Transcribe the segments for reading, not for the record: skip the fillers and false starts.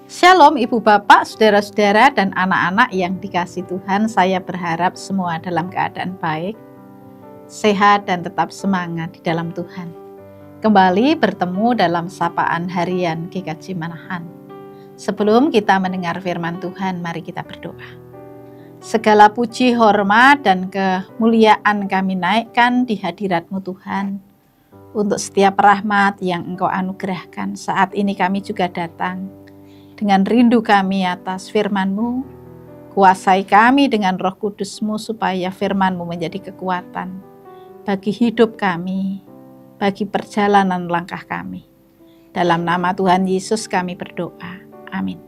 Shalom Ibu Bapak, Saudara-saudara dan anak-anak yang dikasihi Tuhan. Saya berharap semua dalam keadaan baik, sehat dan tetap semangat di dalam Tuhan. Kembali bertemu dalam sapaan harian GKJ Manahan. Sebelum kita mendengar firman Tuhan, mari kita berdoa. Segala puji, hormat dan kemuliaan kami naikkan di hadirat-Mu Tuhan. Untuk setiap rahmat yang Engkau anugerahkan, saat ini kami juga datang dengan rindu kami atas firman-Mu. Kuasai kami dengan Roh Kudus-Mu supaya firman-Mu menjadi kekuatan bagi hidup kami, bagi perjalanan langkah kami. Dalam nama Tuhan Yesus kami berdoa. Amin.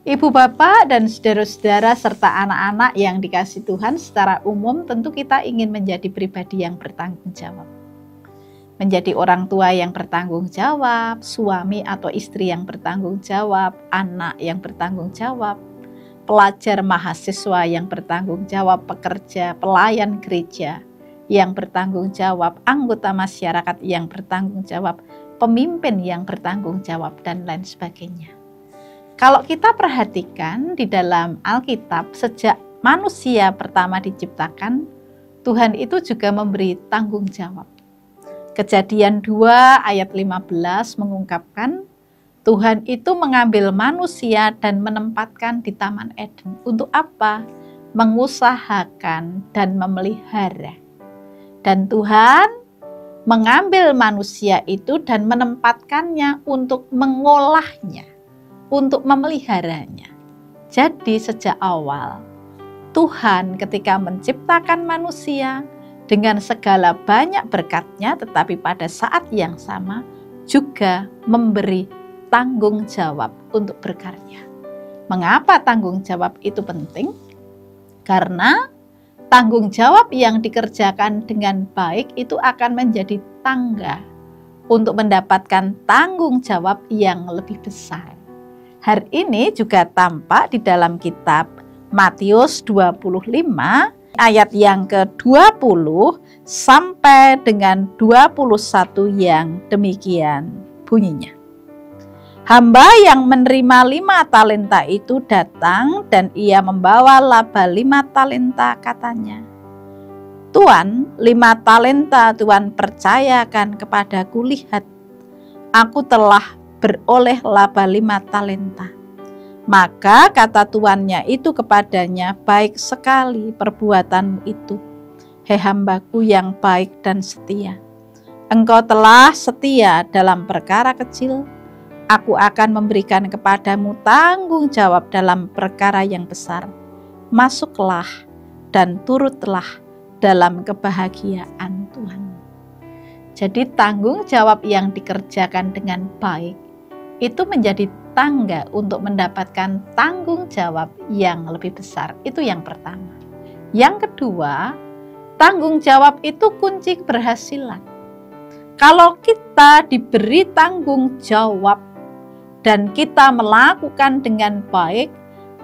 Ibu bapak dan saudara-saudara serta anak-anak yang dikasihi Tuhan, secara umum tentu kita ingin menjadi pribadi yang bertanggung jawab. Menjadi orang tua yang bertanggung jawab, suami atau istri yang bertanggung jawab, anak yang bertanggung jawab, pelajar mahasiswa yang bertanggung jawab, pekerja, pelayan gereja yang bertanggung jawab, anggota masyarakat yang bertanggung jawab, pemimpin yang bertanggung jawab, dan lain sebagainya. Kalau kita perhatikan di dalam Alkitab, sejak manusia pertama diciptakan, Tuhan itu juga memberi tanggung jawab. Kejadian 2 ayat 15 mengungkapkan Tuhan itu mengambil manusia dan menempatkan di Taman Eden. Untuk apa? Mengusahakan dan memelihara. Dan Tuhan mengambil manusia itu dan menempatkannya untuk mengolahnya, untuk memeliharanya. Jadi sejak awal Tuhan ketika menciptakan manusia dengan segala banyak berkatnya, tetapi pada saat yang sama juga memberi tanggung jawab untuk berkarya. Mengapa tanggung jawab itu penting? Karena tanggung jawab yang dikerjakan dengan baik itu akan menjadi tangga untuk mendapatkan tanggung jawab yang lebih besar. Hal ini juga tampak di dalam kitab Matius 25 ayat yang ke-20 sampai dengan 21 yang demikian bunyinya. Hamba yang menerima 5 talenta itu datang dan ia membawa laba 5 talenta, katanya. Tuan, 5 talenta Tuan percayakan kepadaku, lihat, aku telah beroleh laba 5 talenta. Maka kata tuannya itu kepadanya, baik sekali perbuatanmu itu, hei hambaku yang baik dan setia. Engkau telah setia dalam perkara kecil, aku akan memberikan kepadamu tanggung jawab dalam perkara yang besar. Masuklah dan turutlah dalam kebahagiaan Tuhan. Jadi tanggung jawab yang dikerjakan dengan baik itu menjadi tangga untuk mendapatkan tanggung jawab yang lebih besar. Itu yang pertama. Yang kedua, tanggung jawab itu kunci keberhasilan. Kalau kita diberi tanggung jawab dan kita melakukan dengan baik,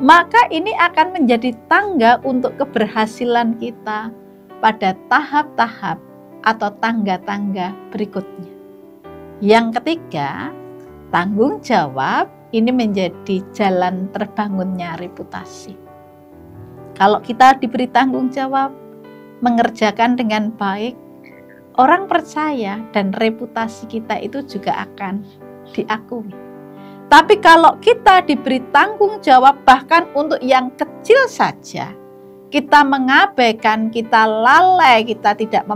maka ini akan menjadi tangga untuk keberhasilan kita pada tahap-tahap atau tangga-tangga berikutnya. Yang ketiga, tanggung jawab ini menjadi jalan terbangunnya reputasi. Kalau kita diberi tanggung jawab, mengerjakan dengan baik, orang percaya dan reputasi kita itu juga akan diakui. Tapi kalau kita diberi tanggung jawab bahkan untuk yang kecil saja, kita mengabaikan, kita lalai, kita tidak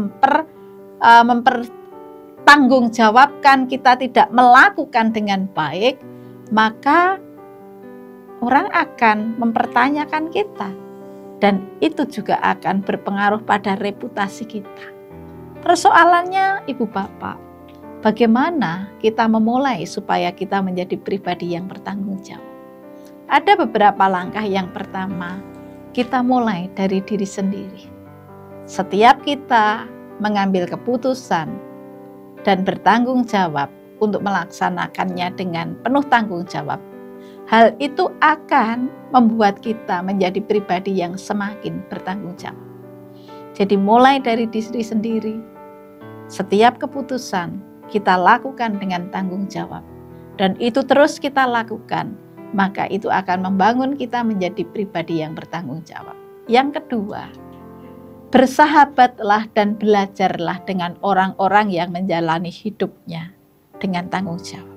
tanggung jawabkan, kita tidak melakukan dengan baik, maka orang akan mempertanyakan kita. Dan itu juga akan berpengaruh pada reputasi kita. Persoalannya, Ibu Bapak, bagaimana kita memulai supaya kita menjadi pribadi yang bertanggung jawab? Ada beberapa langkah. Yang pertama, kita mulai dari diri sendiri. Setiap kita mengambil keputusan dan bertanggung jawab untuk melaksanakannya dengan penuh tanggung jawab, hal itu akan membuat kita menjadi pribadi yang semakin bertanggung jawab. Jadi mulai dari diri sendiri, setiap keputusan kita lakukan dengan tanggung jawab. dan itu terus kita lakukan, maka itu akan membangun kita menjadi pribadi yang bertanggung jawab. Yang kedua, bersahabatlah dan belajarlah dengan orang-orang yang menjalani hidupnya dengan tanggung jawab.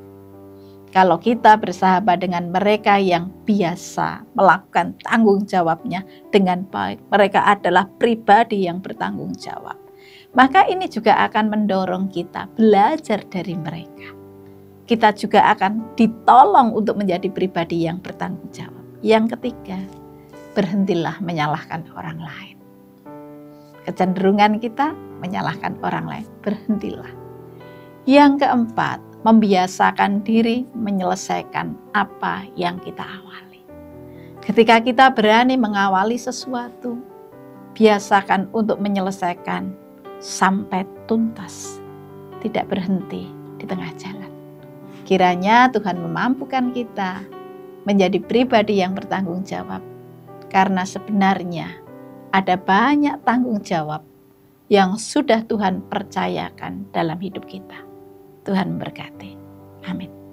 Kalau kita bersahabat dengan mereka yang biasa melakukan tanggung jawabnya dengan baik, mereka adalah pribadi yang bertanggung jawab. Maka ini juga akan mendorong kita belajar dari mereka. Kita juga akan ditolong untuk menjadi pribadi yang bertanggung jawab. Yang ketiga, berhentilah menyalahkan orang lain. Kecenderungan kita menyalahkan orang lain, berhentilah. Yang keempat, membiasakan diri menyelesaikan apa yang kita awali. Ketika kita berani mengawali sesuatu, biasakan untuk menyelesaikan sampai tuntas, tidak berhenti di tengah jalan. Kiranya Tuhan memampukan kita menjadi pribadi yang bertanggung jawab, karena sebenarnya ada banyak tanggung jawab yang sudah Tuhan percayakan dalam hidup kita. Tuhan memberkati. Amin.